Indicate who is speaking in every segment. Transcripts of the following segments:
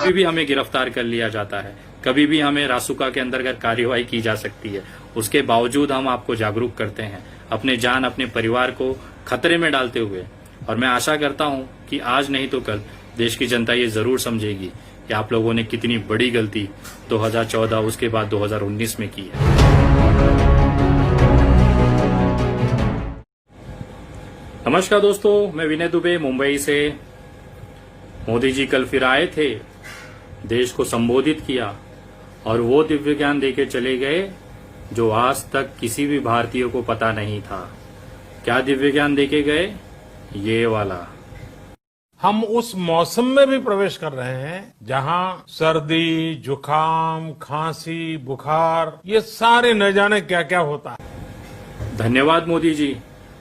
Speaker 1: कभी भी हमें गिरफ्तार कर लिया जाता है, कभी भी हमें रासुका के अंतर्गत कार्यवाही की जा सकती है। उसके बावजूद हम आपको जागरूक करते हैं, अपने जान अपने परिवार को खतरे में डालते हुए। और मैं आशा करता हूं कि आज नहीं तो कल देश की जनता ये जरूर समझेगी कि आप लोगों ने कितनी बड़ी गलती 2014 उसके बाद 2019 में की है। नमस्कार दोस्तों, मैं विनय दुबे मुंबई से। मोदी जी कल फिर आए थे, देश को संबोधित किया और वो दिव्य ज्ञान देके चले गए जो आज तक किसी भी भारतीय को पता नहीं था। क्या दिव्य ज्ञान देके गए? ये वाला।
Speaker 2: हम उस मौसम में भी प्रवेश कर रहे हैं जहां सर्दी, जुकाम, खांसी, बुखार, ये सारे न जाने क्या क्या होता है।
Speaker 1: धन्यवाद मोदी जी,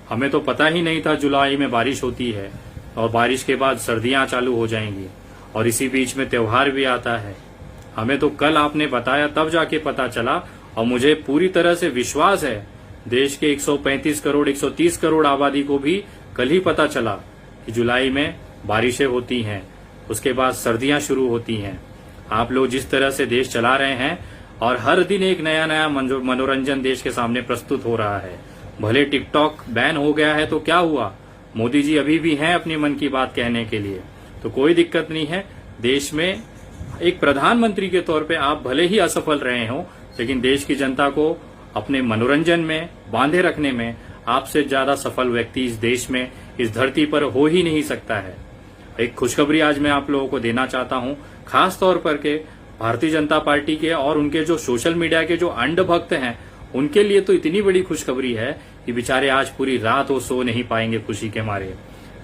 Speaker 1: हमें तो पता ही नहीं था जुलाई में बारिश होती है और बारिश के बाद सर्दियां चालू हो जाएंगी और इसी बीच में त्योहार भी आता है। हमें तो कल आपने बताया तब जाके पता चला और मुझे पूरी तरह से विश्वास है देश के 135 करोड़ 130 करोड़ आबादी को भी कल ही पता चला कि जुलाई में बारिशें होती हैं, उसके बाद सर्दियां शुरू होती हैं। आप लोग जिस तरह से देश चला रहे हैं और हर दिन एक नया नया मनोरंजन देश के सामने प्रस्तुत हो रहा है। भले टिकटॉक बैन हो गया है तो क्या हुआ, मोदी जी अभी भी हैं अपनी मन की बात कहने के लिए, तो कोई दिक्कत नहीं है। देश में एक प्रधानमंत्री के तौर पे आप भले ही असफल रहे हो, लेकिन देश की जनता को अपने मनोरंजन में बांधे रखने में आपसे ज्यादा सफल व्यक्ति इस देश में, इस धरती पर हो ही नहीं सकता है। एक खुशखबरी आज मैं आप लोगों को देना चाहता हूं, खास तौर पर के भारतीय जनता पार्टी के और उनके जो सोशल मीडिया के जो अंध भक्त हैं, उनके लिए तो इतनी बड़ी खुशखबरी है कि बेचारे आज पूरी रात वो सो नहीं पाएंगे खुशी के मारे।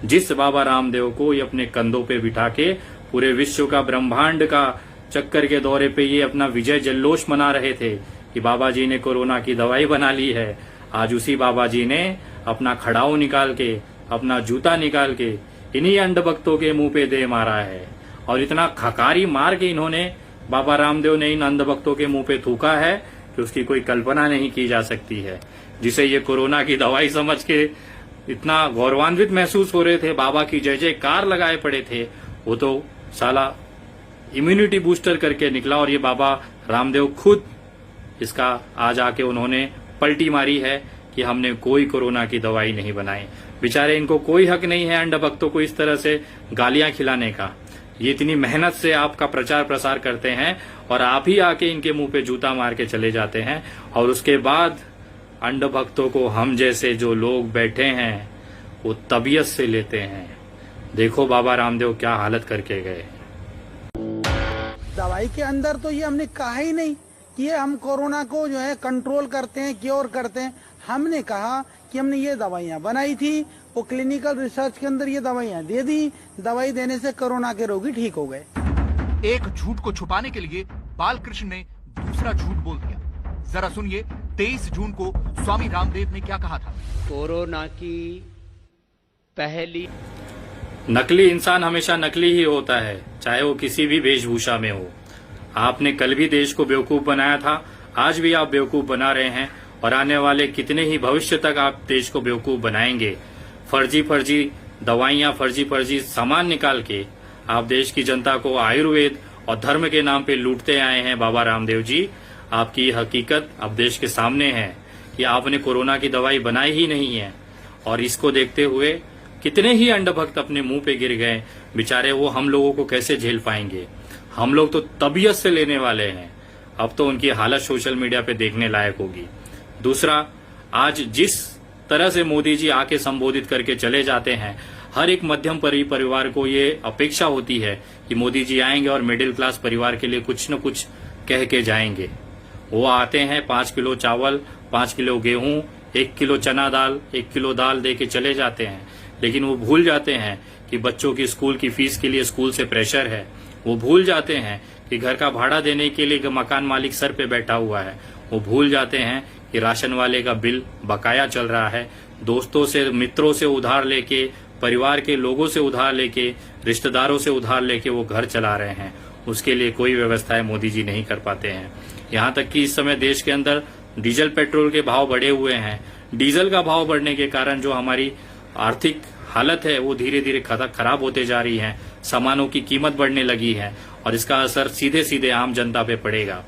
Speaker 1: जिस बाबा रामदेव को ये अपने कंधों पे बिठा के पूरे विश्व का, ब्रह्मांड का चक्कर के दौरे पे ये अपना विजय जल्लोष मना रहे थे कि बाबा जी ने कोरोना की दवाई बना ली है, आज उसी बाबा जी ने अपना खड़ाऊ निकाल के, अपना जूता निकाल के इन्हीं अंध भक्तों के मुंह पे दे मारा है। और इतना खकारी मार के इन्होंने, बाबा रामदेव ने इन अंध भक्तों के मुंह पे थूका है कि उसकी कोई कल्पना नहीं की जा सकती है। जिसे ये कोरोना की दवाई समझ के इतना गौरवान्वित महसूस हो रहे थे, बाबा की जय जयकार लगाए पड़े थे, वो तो साला इम्यूनिटी बूस्टर करके निकला। और ये बाबा रामदेव खुद इसका आज आके उन्होंने पलटी मारी है कि हमने कोई कोरोना की दवाई नहीं बनाई। बेचारे इनको कोई हक नहीं है अंध भक्तों को इस तरह से गालियां खिलाने का। ये इतनी मेहनत से आपका प्रचार प्रसार करते हैं और आप ही आके इनके मुंह पे जूता मार के चले जाते हैं। और उसके बाद अंध भक्तों को हम जैसे जो लोग बैठे हैं वो तबीयत से लेते हैं। देखो बाबा रामदेव क्या हालत करके गए।
Speaker 3: दवाई के अंदर तो ये हमने कहा ही नहीं कि ये हम कोरोना को जो है कंट्रोल करते हैं, क्योर करते हैं। हमने कहा कि हमने ये दवाइयां बनाई थी, वो क्लिनिकल रिसर्च के अंदर ये दवाइयां दे दी, दवाई देने से कोरोना के रोगी ठीक हो गए।
Speaker 4: एक झूठ को छुपाने के लिए बालकृष्ण ने दूसरा झूठ बोल दिया। जरा सुनिए 23 जून को स्वामी रामदेव ने क्या कहा था।
Speaker 5: कोरोना की पहली
Speaker 1: नकली इंसान हमेशा नकली ही होता है, चाहे वो किसी भी वेशभूषा में हो। आपने कल भी देश को बेवकूफ बनाया था, आज भी आप बेवकूफ बना रहे हैं और आने वाले कितने ही भविष्य तक आप देश को बेवकूफ बनाएंगे। फर्जी दवाइयां, फर्जी सामान निकाल के आप देश की जनता को आयुर्वेद और धर्म के नाम पे लूटते आए हैं। बाबा रामदेव जी, आपकी हकीकत अब देश के सामने है कि आपने कोरोना की दवाई बनाई ही नहीं है। और इसको देखते हुए कितने ही अंध भक्त अपने मुंह पे गिर गए, बेचारे वो हम लोगों को कैसे झेल पाएंगे। हम लोग तो तबीयत से लेने वाले हैं। अब तो उनकी हालत सोशल मीडिया पे देखने लायक होगी। दूसरा, आज जिस तरह से मोदी जी आके संबोधित करके चले जाते हैं, हर एक मध्यम परिवार को ये अपेक्षा होती है कि मोदी जी आएंगे और मिडिल क्लास परिवार के लिए कुछ न कुछ कह के जाएंगे। वो आते हैं 5 किलो चावल, 5 किलो गेहूं, 1 किलो चना दाल, 1 किलो दाल दे के चले जाते हैं, लेकिन वो भूल जाते हैं कि बच्चों की स्कूल की फीस के लिए स्कूल से प्रेशर है। वो भूल जाते हैं कि घर का भाड़ा देने के लिए मकान मालिक सर पे बैठा हुआ है। वो भूल जाते हैं कि राशन वाले का बिल बकाया चल रहा है। दोस्तों से, मित्रों से उधार लेके, परिवार के लोगों से उधार लेके, रिश्तेदारों से उधार लेके वो घर चला रहे हैं। उसके लिए कोई व्यवस्थाएं मोदी जी नहीं कर पाते हैं। यहाँ तक कि इस समय देश के अंदर डीजल पेट्रोल के भाव बढ़े हुए हैं। डीजल का भाव बढ़ने के कारण जो हमारी आर्थिक हालत है वो धीरे धीरे खराब होते जा रही है, सामानों की कीमत बढ़ने लगी है और इसका असर सीधे सीधे आम जनता पे पड़ेगा।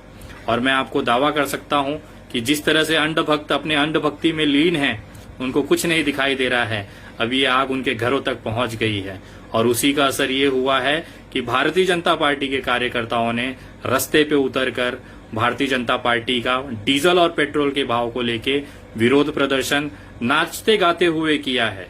Speaker 1: और मैं आपको दावा कर सकता हूं कि जिस तरह से अंधभक्त अपने अंधभक्ति में लीन हैं, उनको कुछ नहीं दिखाई दे रहा है, अभी ये आग उनके घरों तक पहुंच गई है। और उसी का असर ये हुआ है कि भारतीय जनता पार्टी के कार्यकर्ताओं ने रस्ते पे उतरकर भारतीय जनता पार्टी का डीजल और पेट्रोल के भाव को लेके विरोध प्रदर्शन नाचते गाते हुए किया है।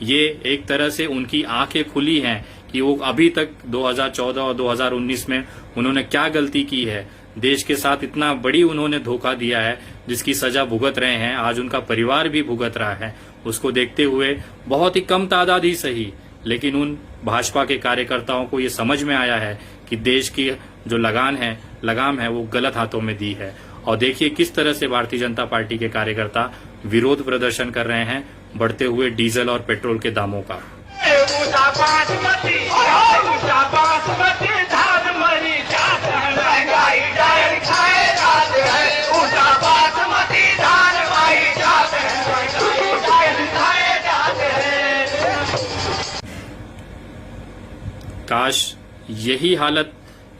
Speaker 1: ये एक तरह से उनकी आंखें खुली हैं कि वो अभी तक 2014 और 2019 में उन्होंने क्या गलती की है, देश के साथ इतना बड़ी उन्होंने धोखा दिया है जिसकी सजा भुगत रहे हैं, आज उनका परिवार भी भुगत रहा है। उसको देखते हुए बहुत ही कम तादाद ही सही, लेकिन उन भाजपा के कार्यकर्ताओं को ये समझ में आया है कि देश की जो लगाम है वो गलत हाथों में दी है। और देखिए किस तरह से भारतीय जनता पार्टी के कार्यकर्ता विरोध प्रदर्शन कर रहे हैं बढ़ते हुए डीजल और पेट्रोल के दामों का। काश यही हालत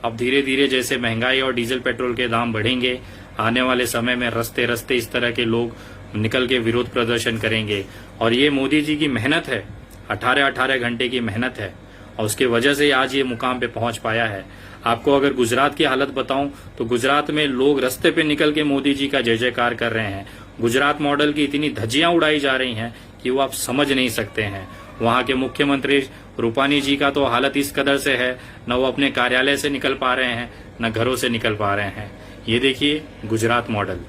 Speaker 1: अब धीरे धीरे जैसे महंगाई और डीजल पेट्रोल के दाम बढ़ेंगे, आने वाले समय में रस्ते रस्ते इस तरह के लोग निकल के विरोध प्रदर्शन करेंगे। और ये मोदी जी की मेहनत है, 18-18 घंटे की मेहनत है और उसके वजह से आज ये मुकाम पे पहुंच पाया है। आपको अगर गुजरात की हालत बताऊं तो गुजरात में लोग रस्ते पे निकल के मोदी जी का जय जयकार कर रहे हैं। गुजरात मॉडल की इतनी धज्जियां उड़ाई जा रही हैं कि वो आप समझ नहीं सकते हैं। वहां के मुख्यमंत्री रूपानी जी का तो हालत इस कदर से है, न वो अपने कार्यालय से निकल पा रहे हैं, न घरों से निकल पा रहे हैं। ये देखिए गुजरात मॉडल।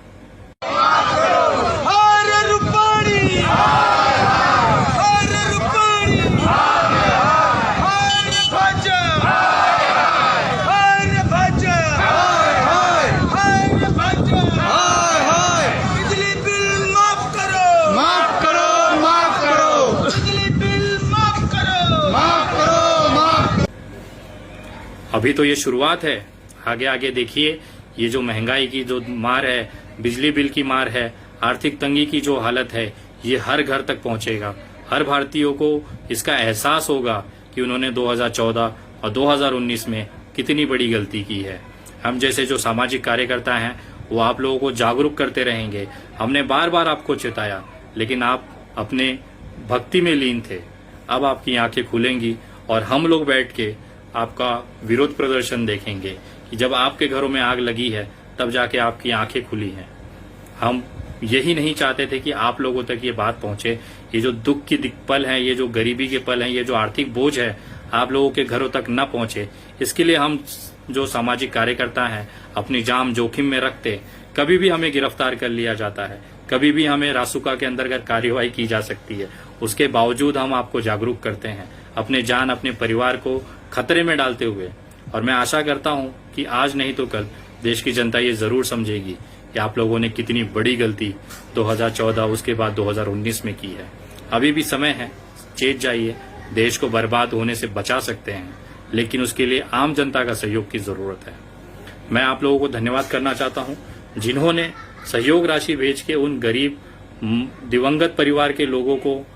Speaker 1: अभी तो ये शुरुआत है, आगे आगे देखिए ये जो महंगाई की जो मार है, बिजली बिल की मार है, आर्थिक तंगी की जो हालत है, ये हर घर तक पहुंचेगा। हर भारतीयों को इसका एहसास होगा कि उन्होंने 2014 और 2019 में कितनी बड़ी गलती की है। हम जैसे जो सामाजिक कार्यकर्ता हैं वो आप लोगों को जागरूक करते रहेंगे। हमने बार बार आपको चेताया, लेकिन आप अपने भक्ति में लीन थे। अब आपकी आंखें खुलेंगी और हम लोग बैठ के आपका विरोध प्रदर्शन देखेंगे कि जब आपके घरों में आग लगी है तब जाके आपकी आंखें खुली हैं। हम यही नहीं चाहते थे कि आप लोगों तक ये बात पहुंचे। ये जो दुख की पल है, ये जो गरीबी के पल हैं, ये जो आर्थिक बोझ है, आप लोगों के घरों तक न पहुंचे, इसके लिए हम जो सामाजिक कार्यकर्ता हैं अपनी जान जोखिम में रखते। कभी भी हमें गिरफ्तार कर लिया जाता है, कभी भी हमें रासुका के अंतर्गत कार्यवाही की जा सकती है, उसके बावजूद हम आपको जागरूक करते हैं अपने जान अपने परिवार को खतरे में डालते हुए। और मैं आशा करता हूं कि आज नहीं तो कल देश की जनता ये जरूर समझेगी कि आप लोगों ने कितनी बड़ी गलती 2014 उसके बाद 2019 में की है। अभी भी समय है, चेत जाइए, देश को बर्बाद होने से बचा सकते हैं, लेकिन उसके लिए आम जनता का सहयोग की जरूरत है। मैं आप लोगों को धन्यवाद करना चाहता हूं जिन्होंने सहयोग राशि भेज के उन गरीब दिवंगत परिवार के लोगों को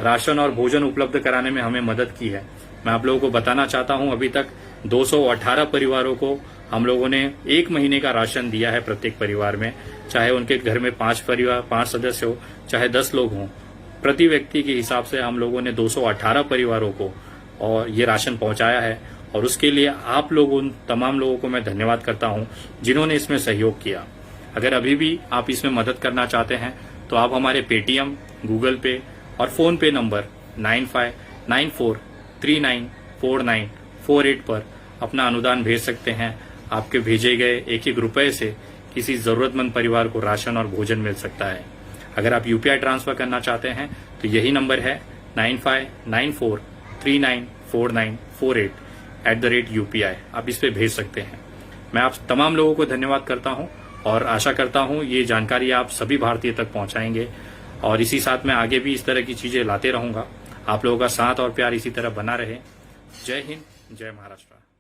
Speaker 1: राशन और भोजन उपलब्ध कराने में हमें मदद की है। मैं आप लोगों को बताना चाहता हूं अभी तक 218 परिवारों को हम लोगों ने 1 महीने का राशन दिया है प्रत्येक परिवार में, चाहे उनके घर में 5 सदस्य हो, चाहे 10 लोग हों, प्रति व्यक्ति के हिसाब से हम लोगों ने 218 परिवारों को और ये राशन पहुंचाया है। और उसके लिए आप लोगों उन तमाम लोगों को मैं धन्यवाद करता हूं जिन्होंने इसमें सहयोग किया। अगर अभी भी आप इसमें मदद करना चाहते हैं तो आप हमारे पेटीएम, गूगल पे और फोन पे नंबर 9594394948 पर अपना अनुदान भेज सकते हैं। आपके भेजे गए एक रुपए से किसी जरूरतमंद परिवार को राशन और भोजन मिल सकता है। अगर आप यूपीआई ट्रांसफर करना चाहते हैं तो यही नंबर है 9594394948 @UPI। आप इस पे भेज सकते हैं। मैं आप तमाम लोगों को धन्यवाद करता हूं और आशा करता हूं ये जानकारी आप सभी भारतीय तक पहुंचाएंगे। और इसी साथ में आगे भी इस तरह की चीजें लाते रहूंगा। आप लोगों का साथ और प्यार इसी तरह बना रहे। जय हिंद, जय महाराष्ट्र।